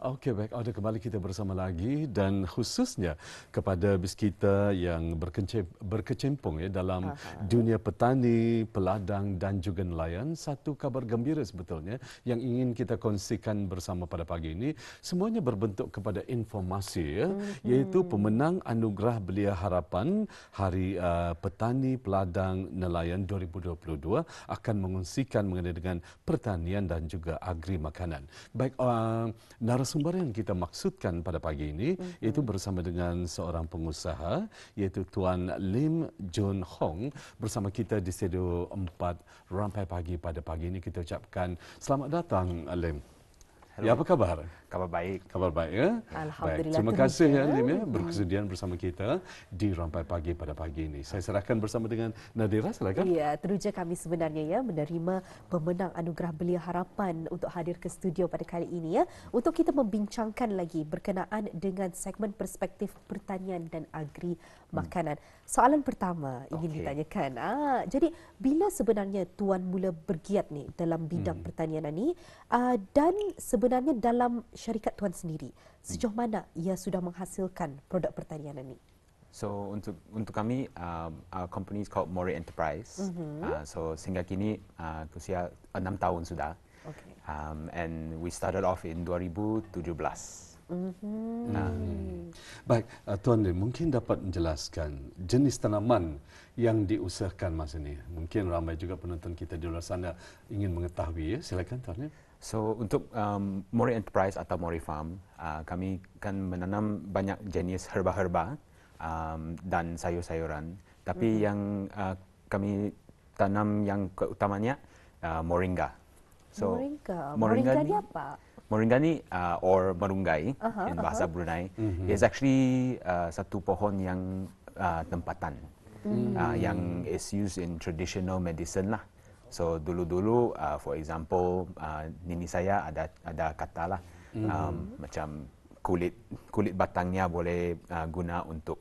Okey, baik. Ada kembali kita bersama lagi dan khususnya kepada bis kita yang berkecimpung ya dalam dunia petani, peladang dan juga nelayan. Satu kabar gembira sebetulnya yang ingin kita kongsikan bersama pada pagi ini. Semuanya berbentuk kepada informasi ya, iaitu pemenang Anugerah Belia Harapan Hari Petani, Peladang, Nelayan 2022 akan mengongsikan mengenai dengan pertanian dan juga agri makanan. Baik, narasumber yang kita maksudkan pada pagi ini iaitu bersama dengan seorang pengusaha iaitu Tuan Lim Jun Hong bersama kita di studio 4 Rampai Pagi pada pagi ini. Kita ucapkan selamat datang Lim. Hello. Ya, apa kabar? Kabar baik. Kabar baik ya? Baik. Alhamdulillah. Terima kasih ya Lim ya berkesudian bersama kita di Rampai Pagi pada pagi ini. Saya serahkan bersama dengan Nadira, silakan. Ya, teruja kami sebenarnya ya menerima pemenang Anugerah Belia Harapan untuk hadir ke studio pada kali ini ya untuk kita membincangkan lagi berkenaan dengan segmen perspektif pertanian dan agri makanan. Soalan pertama ingin ditanyakan. Jadi bila sebenarnya tuan mula bergiat ni dalam bidang pertanian ni dan sebenarnya dalam syarikat tuan sendiri, sejauh mana ia sudah menghasilkan produk pertanian ini? So untuk kami, our company is called Mori Enterprise. So sehingga kini usia 6 tahun sudah. Okay. And we started off in 2017. Baik, Tuan Lim, mungkin dapat menjelaskan jenis tanaman yang diusahakan masa ini. Mungkin ramai juga penonton kita di luar sana ingin mengetahui ya. Silakan Tuan Lim. So untuk Mori Enterprise atau Mori Farm, kami kan menanam banyak jenis herba-herba dan sayur-sayuran. Tapi yang kami tanam yang keutamanya moringa. So Moringa ni apa? Moringa ni or merunggai in bahasa Brunei is actually satu pohon yang tempatan yang is used in traditional medicine lah. So dulu-dulu for example nini saya ada kata lah macam kulit batangnya boleh guna untuk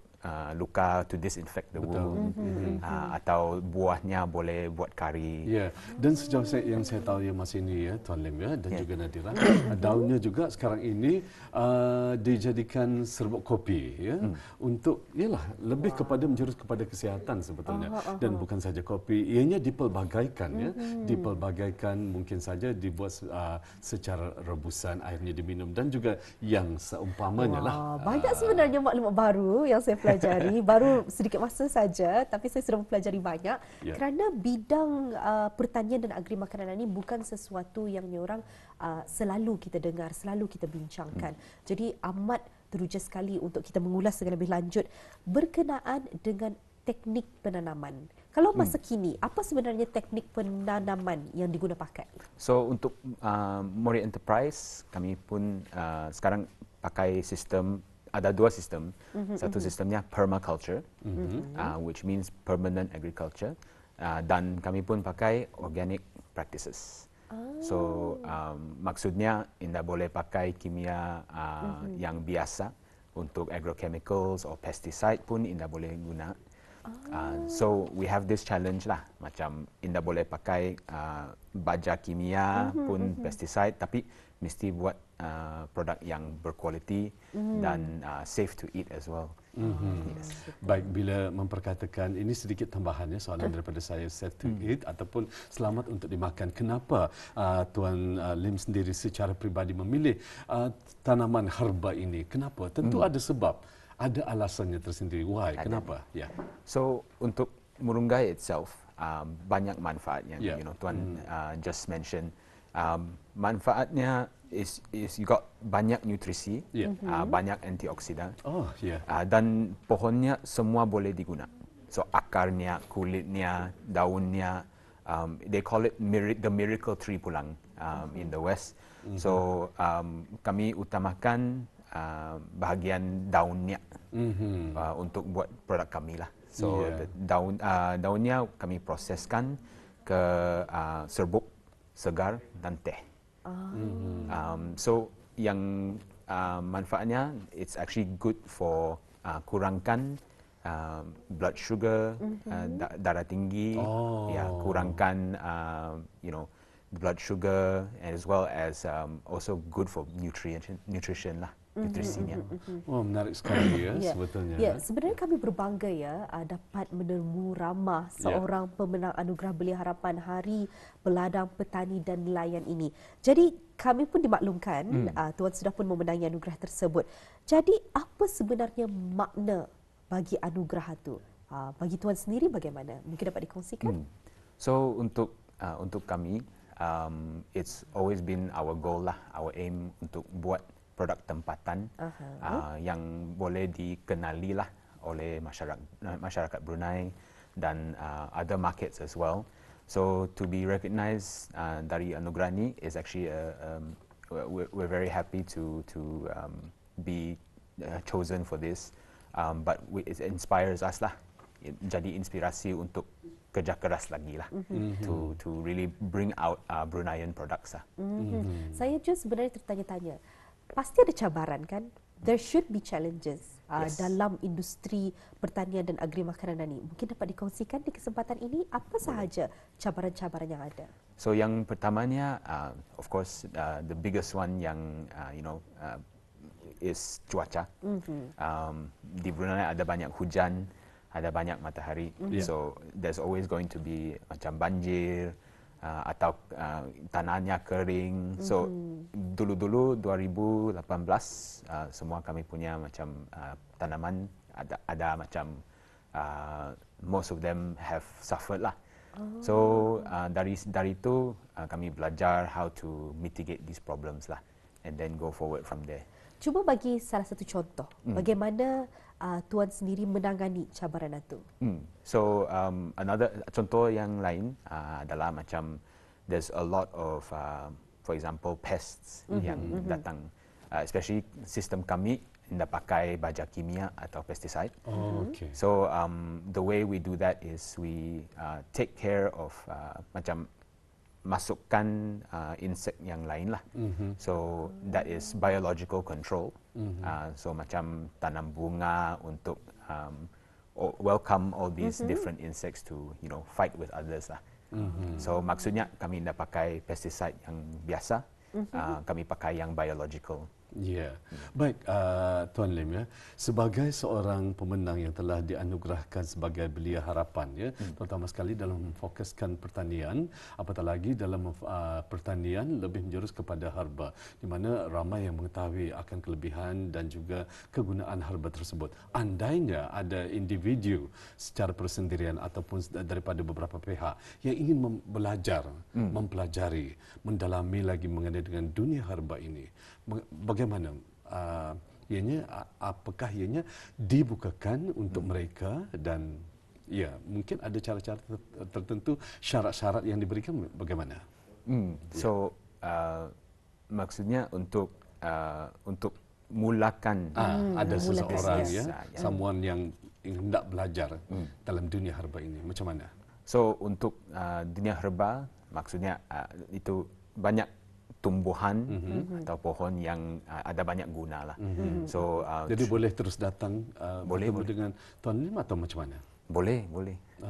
luka to disinfect the wound, atau buahnya boleh buat kari. Ya, dan sejauh yang saya tahu ya masih ini ya Tuan Lim ya dan juga Nadira, daunnya juga sekarang ini dijadikan serbuk kopi ya untuk ialah lebih kepada menjurus kepada kesihatan sebetulnya dan bukan saja kopi, ianya dipelbagaikan ya, dipelbagaikan mungkin saja dibuat secara rebusan, airnya diminum dan juga yang seumpamanya lah. Banyak sebenarnya maklumat baru yang saya pelajari. Baru sedikit masa saja tapi saya sudah mempelajari banyak kerana bidang pertanian dan agri makanan ini bukan sesuatu yang orang selalu kita dengar, selalu kita bincangkan. Jadi amat teruja sekali untuk kita mengulas dengan lebih lanjut berkenaan dengan teknik penanaman. Kalau masa kini, apa sebenarnya teknik penanaman yang diguna pakai? So untuk Mori Enterprise, kami pun sekarang pakai sistem. Ada dua sistem. Satu sistemnya permaculture, which means permanent agriculture, dan kami pun pakai organic practices. So maksudnya tidak boleh pakai kimia yang biasa untuk agrochemicals or pesticide pun tidak boleh guna. So we have this challenge lah, macam tidak boleh pakai baja kimia pun pesticide, tapi mesti buat produk yang berkualiti dan safe to eat as well. Yes. Baik, bila memperkatakan ini sedikit tambahannya soalan daripada saya, safe to eat ataupun selamat untuk dimakan. Kenapa Tuan Lim sendiri secara pribadi memilih tanaman herba ini? Kenapa? Tentu ada sebab, ada alasannya tersendiri. Why? Kenapa? Ya. So untuk merunggai itself banyak manfaatnya. You know, Tuan just mentioned. Manfaatnya is you got banyak nutrisi, banyak antioksidan, dan pohonnya semua boleh diguna. So akarnya, kulitnya, daunnya, they call it the miracle tree pulang in the West. So kami utamakan bahagian daunnya untuk buat produk kami lah. So daunnya kami proseskan ke serbuk segar dan teh. So yang manfaatnya, it's actually good for kurangkan blood sugar, darah tinggi, kurangkan blood sugar, and as well as also good for nutrition lah, nutrisinya. Oh, menarik sekali ya, Ya, sebetulnya. ya, sebenarnya kami berbangga ya dapat menemu ramah seorang pemenang Anugerah Belia Harapan Hari Peladang Petani dan Nelayan ini. Jadi kami pun dimaklumkan Tuan sudah pun memenangi anugerah tersebut. Jadi apa sebenarnya makna bagi anugerah itu? Bagi Tuan sendiri bagaimana? Mungkin dapat dikongsikan? So untuk kami, it's always been our goal lah, our aim untuk buat produk tempatan yang boleh dikenali lah oleh masyarakat Brunei dan other markets as well. So to be recognized dari anugerah ni is actually we're very happy to be chosen for this. But it inspires us lah, jadi inspirasi untuk kerja keras lagi lah to really bring out Bruneian products lah. Saya just sebenarnya tertanya-tanya, pasti ada cabaran kan? There should be challenges dalam industri pertanian dan agri makanan ini. Mungkin dapat dikongsikan di kesempatan ini apa sahaja cabaran-cabaran yang ada? So yang pertamanya, of course, the biggest one yang is cuaca. Di Brunei ada banyak hujan, ada banyak matahari, so there's always going to be macam banjir atau tanahnya kering. So dulu-dulu 2018 semua kami punya macam tanaman ada macam most of them have suffered lah. So dari itu kami belajar how to mitigate these problems lah, and then go forward from there. Cuba bagi salah satu contoh bagaimana Tuan sendiri menangani cabaran itu. So another contoh yang lain adalah macam there's a lot of for example pests yang datang, especially sistem kami tidak pakai baja kimia atau pesticide. So the way we do that is we take care of macam masukkan insect yang lain lah. So that is biological control. So macam tanam bunga untuk welcome all these different insects to fight with others lah. So maksudnya kami tidak pakai pesticide yang biasa, kami pakai yang biological. Ya, baik Tuan Lim ya, sebagai seorang pemenang yang telah dianugerahkan sebagai Belia Harapan ya, terutama sekali dalam memfokuskan pertanian, apatah lagi dalam pertanian lebih menjurus kepada herba, di mana ramai yang mengetahui akan kelebihan dan juga kegunaan herba tersebut. Andainya ada individu secara persendirian ataupun daripada beberapa pihak yang ingin belajar, mempelajari, mendalami lagi mengenai dengan dunia herba ini, bagaimana ianya, apakah ianya dibukakan untuk mereka, dan ya mungkin ada cara-cara tertentu, syarat-syarat yang diberikan bagaimana? So maksudnya untuk mulakan ada seseorang bisnes, someone yang hendak belajar dalam dunia herba ini, macam mana? So untuk dunia herba maksudnya itu banyak tumbuhan atau pohon yang ada banyak guna lah. So jadi boleh terus datang boleh dengan Tuan Lim atau macam mana? Boleh.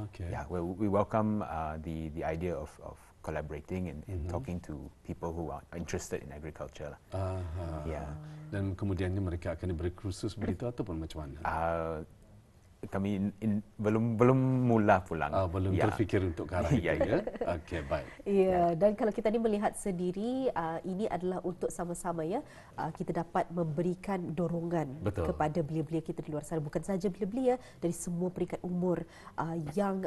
Okay. Yeah, we welcome the idea of collaborating and talking to people who are interested in agriculture lah. Yeah. Dan kemudiannya mereka akan diberi kursus begitu ataupun macam mana? Kami belum mula pulang. Belum terfikir untuk ke arah itu ya. Okey, baik. Ya, dan kalau kita ni melihat sendiri, ini adalah untuk sama-sama ya, kita dapat memberikan dorongan kepada belia-belia kita di luar sana, bukan saja belia-belia, dari semua peringkat umur yang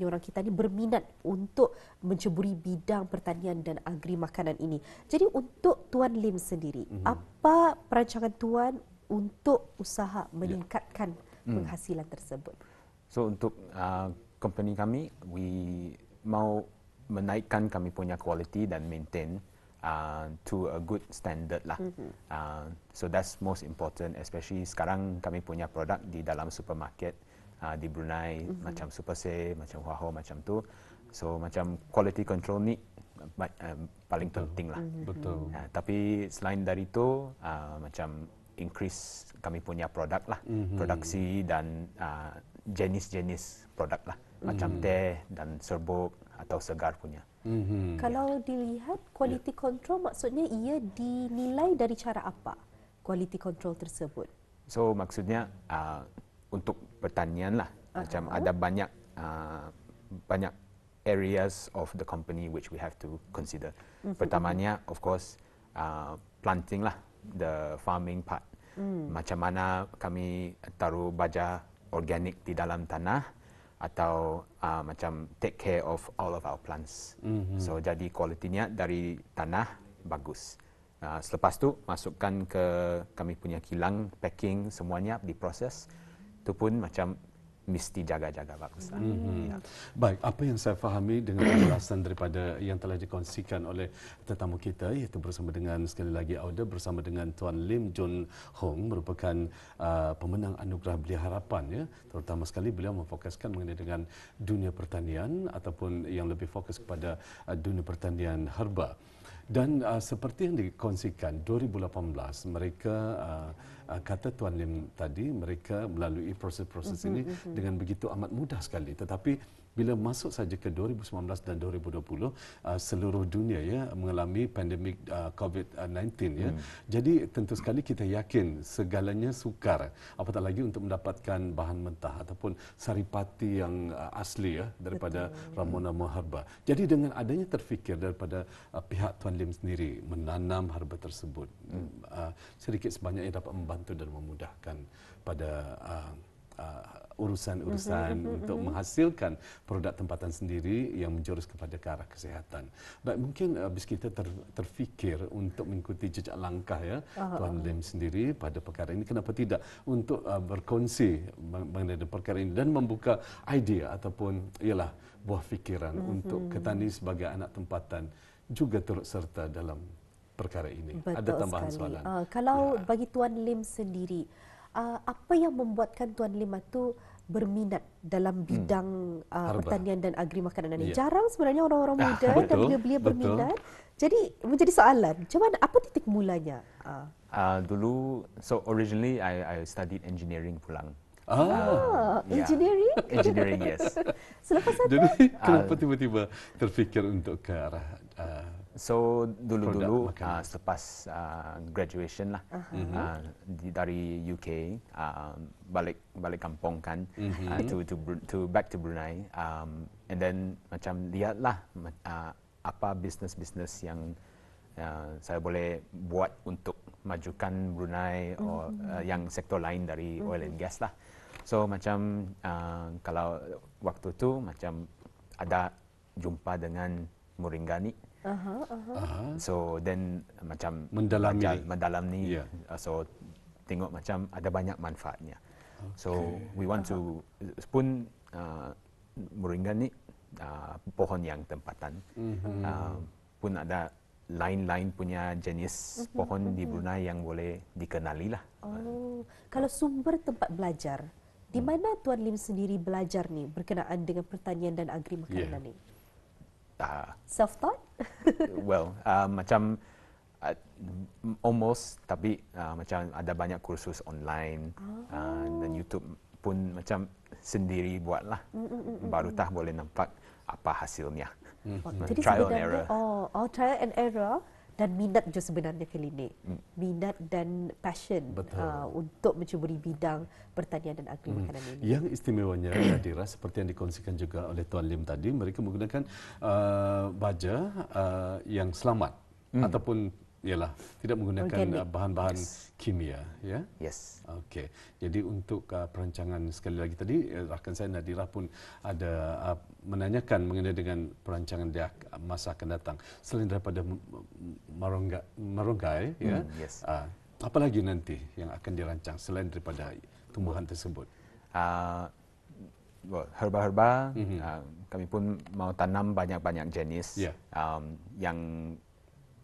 orang kita ni berminat untuk menceburi bidang pertanian dan agri makanan ini. Jadi untuk Tuan Lim sendiri, apa perancangan Tuan untuk usaha meningkatkan penghasilan tersebut? So untuk company kami, we mau menaikkan kami punya quality dan maintain to a good standard lah. So that's most important, especially sekarang kami punya produk di dalam supermarket di Brunei, macam Super Save, macam Huaho, macam tu. So macam quality control ni paling penting lah. Betul. Tapi selain dari itu, macam increase kami punya produk lah, produksi dan jenis-jenis produk lah, macam teh dan serbuk atau segar punya. Kalau dilihat quality control, maksudnya ia dinilai dari cara apa? Quality control tersebut. So maksudnya untuk pertanian lah. Macam ada banyak areas of the company which we have to consider. Pertamanya, of course, planting lah, the farming part. Macam mana kami taruh baja organik di dalam tanah atau macam take care of all of our plants. So jadi kualitinya dari tanah bagus. Selepas tu masukkan ke kami punya kilang, packing semuanya diproses. Itu pun macam mesti jaga-jaga bagus lah. Ya. Baik, apa yang saya fahami dengan penjelasan daripada yang telah dikongsikan oleh tetamu kita, iaitu bersama dengan sekali lagi Auda bersama dengan Tuan Lim Jun Hong, merupakan pemenang Anugerah Belia Harapan, ya. Terutama sekali beliau memfokuskan mengenai dengan dunia pertanian ataupun yang lebih fokus kepada dunia pertanian herba. Dan seperti yang dikongsikan 2018 mereka kata Tuan Lim tadi, mereka melalui proses-proses ini dengan begitu amat mudah sekali, tetapi bila masuk saja ke 2019 dan 2020 seluruh dunia ya mengalami pandemik COVID-19 ya. Jadi tentu sekali kita yakin segalanya sukar, apatah lagi untuk mendapatkan bahan mentah ataupun saripati yang asli ya daripada ramuan-ramuan herba. Jadi dengan adanya terfikir daripada pihak Tuan Lim sendiri menanam herba tersebut, sedikit sebanyak ia dapat membantu dan memudahkan pada urusan-urusan untuk menghasilkan produk tempatan sendiri yang menjurus kepada ke arah kesihatan. Baik, mungkin bis kita terfikir untuk mengikuti jejak langkah ya Tuan Lim sendiri pada perkara ini, kenapa tidak untuk berkongsi mengenai perkara ini dan membuka idea ataupun ialah buah fikiran untuk petani sebagai anak tempatan juga turut serta dalam perkara ini. Betul ada tambahan sekali. soalan. Kalau bagi Tuan Lim sendiri, apa yang membuatkan Tuan Lim itu berminat dalam bidang pertanian dan agri makanan ini? Jarang sebenarnya orang-orang muda dan belia-belia berminat. Jadi menjadi soalan, macam mana, apa titik mulanya? Dulu, so originally I studied engineering pulang. Engineering? Engineering, yes. Selepas itu? Jadi kenapa tiba-tiba terfikir untuk ke arah So dulu-dulu selepas graduation lah dari UK, balik kampung kan, to back to Brunei, and then macam lihatlah apa bisnes yang saya boleh buat untuk majukan Brunei atau yang sektor lain dari oil and gas lah. So macam kalau waktu tu macam ada jumpa dengan Moringa ni. So then macam mendalami so tengok macam ada banyak manfaatnya. So we want to pun Moringa ni pohon yang tempatan, pun ada lain-lain punya jenis pohon di Brunei yang boleh dikenali lah. Kalau sumber tempat belajar, di mana Tuan Lim sendiri belajar ni berkenaan dengan pertanian dan agri makanan ni? Self-taught? Well, macam almost, tapi macam ada banyak kursus online dan YouTube pun macam sendiri buatlah. Baru tah boleh nampak apa hasilnya. Jadi trial and error. Trial and error dan minat je sebenarnya kali ini. Minat dan passion untuk mencuburi bidang pertanian dan agri makanan ini. Yang istimewanya Nadira, seperti yang dikongsikan juga oleh Tuan Lim tadi, mereka menggunakan baja yang selamat ataupun ialah tidak menggunakan bahan-bahan kimia, ya. Yes. Okey. Jadi untuk perancangan sekali lagi tadi rakan saya Nadira pun ada menanyakan mengenai dengan perancangan dia masa akan datang selain daripada maronggai, ya. Yes. Apa lagi nanti yang akan dirancang selain daripada tumbuhan tersebut? Herba-herba, kami pun mau tanam banyak-banyak jenis yang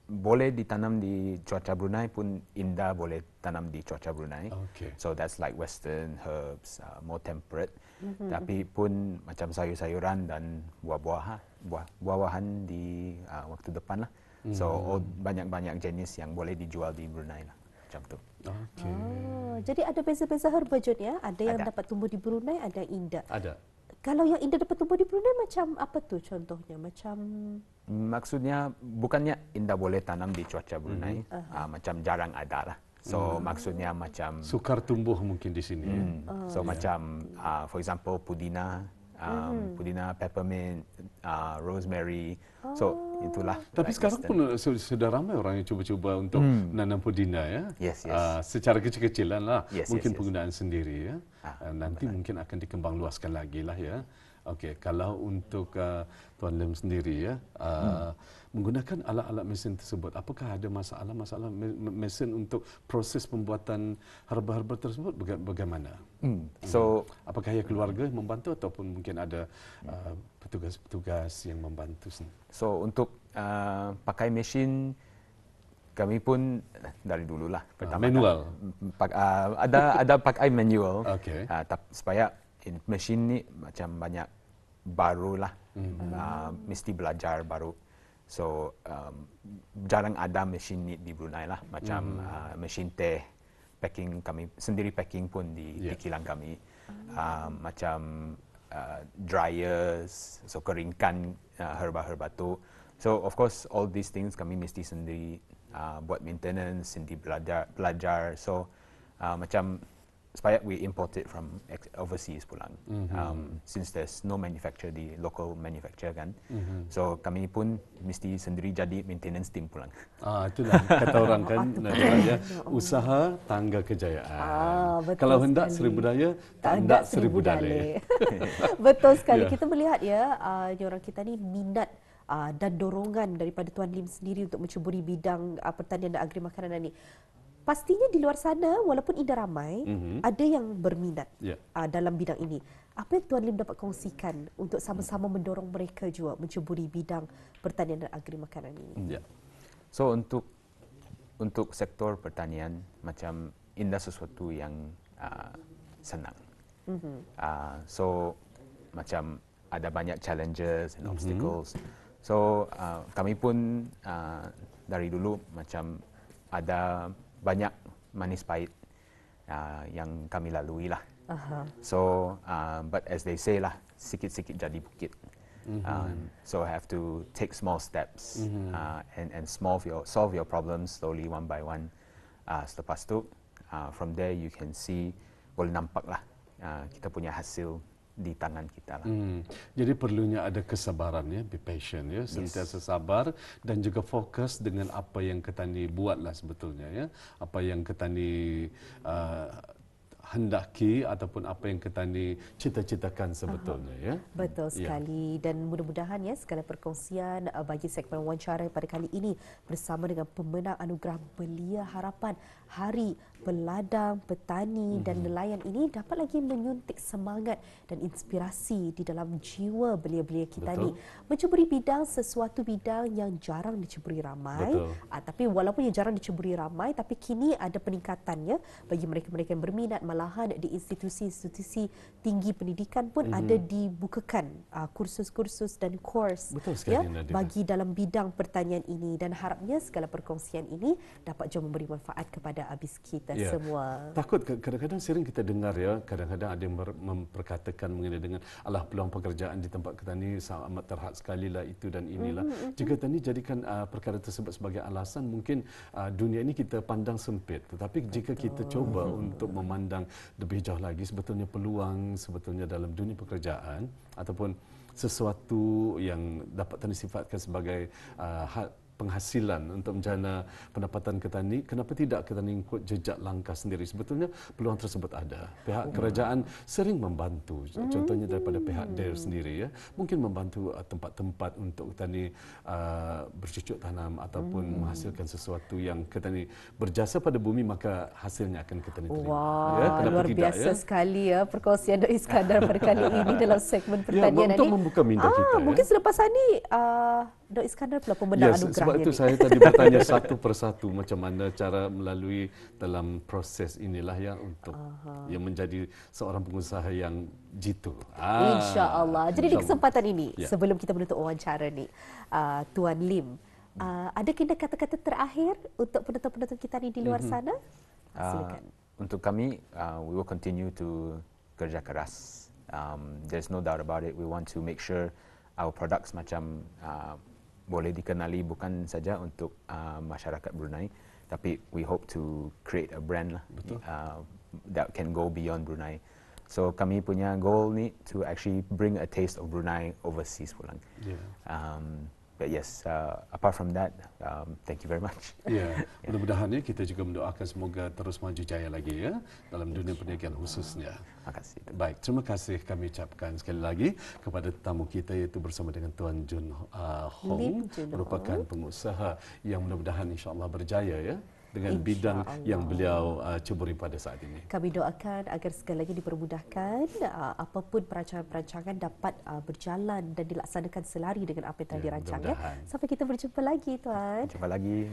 boleh ditanam di cuaca Brunei pun indah boleh tanam di cuaca Brunei. So that's like western herbs, more temperate. Tapi pun macam sayur-sayuran dan buah-buahan di waktu depan lah. So banyak-banyak jenis yang boleh dijual di Brunei lah. Macam tu. Jadi ada beza-beza herba Jun ya? Ada yang dapat tumbuh di Brunei, ada yang indah. Ada. Kalau yang indah dapat tumbuh di Brunei macam apa tu contohnya? Macam Maksudnya bukannya indah boleh tanam di cuaca Brunei, macam jarang ada lah. So maksudnya macam Sukar tumbuh mungkin di sini. macam for example pudina, peppermint, rosemary. So itulah. Tapi like sekarang Western. pun sudah ramai orang yang cuba-cuba untuk menanam pudina ya. Yes, yes. Secara kecil-kecilan lah. Yes, Mungkin yes, yes. penggunaan sendiri ya. Nanti mungkin akan dikembang luaskan lagi lah ya. Okey, kalau untuk Tuan Lim sendiri ya, menggunakan alat-alat mesin tersebut, apakah ada masalah mesin untuk proses pembuatan herba-herba tersebut bagaimana? So Apakah ya keluarga membantu ataupun mungkin ada petugas-petugas yang membantu? So untuk pakai mesin kami pun dari dululah pertama manual. ada pakai manual. Okey. Supaya mesin ni macam banyak barulah, mesti belajar baru. So jarang ada mesin ni di Brunei lah, macam mesin teh, packing kami sendiri packing pun di kilang kami, macam dryers, so keringkan herba-herba tu. So of course all these things kami mesti sendiri buat maintenance, sendiri belajar. So macam supaya we import it from overseas pulang. Since there's no manufacturer di local manufacturer kan. So kami pun mesti sendiri jadi maintenance team pulang. Itulah kata orang kan ya, usaha tangga kejayaan. Betul Kalau hendak sekali. seribu daya, tak hendak seribu dalih. Betul sekali. Ya. Kita melihat ya, orang kita ni minat dan dorongan daripada Tuan Lim sendiri untuk mencuburi bidang pertanian dan agri makanan ni. Pastinya di luar sana, walaupun indah ramai, ada yang berminat dalam bidang ini. Apa yang Tuan Lim dapat kongsikan untuk sama-sama mendorong mereka juga mencuburi bidang pertanian dan agri makanan ini? So untuk sektor pertanian, macam indah sesuatu yang senang. So macam ada banyak challenges and obstacles. So kami pun dari dulu macam ada banyak manis pahit yang kami lalui lah. So but as they say lah, sikit-sikit jadi bukit. So I have to take small steps and solve your problems slowly one by one. Selepas tu from there you can see, boleh nampak lah kita punya hasil di tangan kita lah. Jadi perlunya ada kesabaran ya, be patient ya, sentiasa sabar dan juga fokus dengan apa yang ketani buatlah sebetulnya ya, apa yang ketani hendaki ataupun apa yang ketani cita-citakan sebetulnya ya. Betul sekali dan mudah-mudahan ya segala perkongsian bagi segmen wawancara pada kali ini bersama dengan pemenang anugerah Belia Harapan Hari Peladang, Petani dan Nelayan ini dapat lagi menyuntik semangat dan inspirasi di dalam jiwa belia-belia kita ni. Mencuburi bidang sesuatu bidang yang jarang dicuburi ramai. Tapi walaupun yang jarang dicuburi ramai, tapi kini ada peningkatannya bagi mereka-mereka yang berminat, malahan di institusi-institusi tinggi pendidikan pun ada dibukakan kursus-kursus dan course ya, bagi dalam bidang pertanian ini dan harapnya segala perkongsian ini dapat juga memberi manfaat kepada habis kita semua. Takut kadang-kadang sering kita dengar ya, kadang-kadang ada yang memperkatakan mengenai dengan alah peluang pekerjaan di tempat petani amat terhad sekali lah itu dan inilah. Jika tadi jadikan perkara tersebut sebagai alasan, mungkin dunia ini kita pandang sempit. Tetapi jika kita coba untuk memandang lebih jauh lagi, sebetulnya peluang sebetulnya dalam dunia pekerjaan ataupun sesuatu yang dapat disifatkan sebagai penghasilan untuk menjana pendapatan ketani, kenapa tidak ketani ikut jejak langkah sendiri? Sebetulnya peluang tersebut ada. Pihak kerajaan sering membantu, contohnya daripada pihak DIR sendiri ya, mungkin membantu tempat-tempat untuk ketani bercucuk tanam ataupun menghasilkan sesuatu yang ketani berjasa pada bumi, maka hasilnya akan ketani terima. Wah, luar biasa sekali ya perkongsian Dok Iskandar pada kali ini dalam segmen pertanian untuk membuka minda kita. Mungkin selepas ini Dok Iskandar pula pemenang anugerah. Sebab itu saya tadi bertanya satu persatu macam mana cara melalui dalam proses inilah ya untuk yang menjadi seorang pengusaha yang jitu. InsyaAllah. Jadi di kesempatan ini sebelum kita menutup wawancara ni, Tuan Lim, ada kata-kata terakhir untuk penonton-penonton kita ni di luar sana? Silakan. Untuk kami, we will continue to kerja keras There's no doubt about it. We want to make sure our products macam boleh dikenali bukan saja untuk masyarakat Brunei, tapi we hope to create a brand lah, that can go beyond Brunei. So kami punya goal ni to actually bring a taste of Brunei overseas pulang. Yeah. But yes, apart from that, thank you very much. Ya, mudah-mudahan ya kita juga mendoakan semoga terus maju jaya lagi ya dalam dunia perniagaan khususnya. Terima kasih. Baik, terima kasih kami ucapkan sekali lagi kepada tetamu kita iaitu bersama dengan Tuan Jun Hong, merupakan pengusaha yang mudah-mudahan insya-Allah berjaya ya dengan bidang yang beliau ceburi pada saat ini. Kami doakan agar segalanya dipermudahkan, apapun perancangan-perancangan dapat berjalan dan dilaksanakan selari dengan apa yang telah dirancang. Ya. Sampai kita berjumpa lagi, Tuan. Jumpa lagi.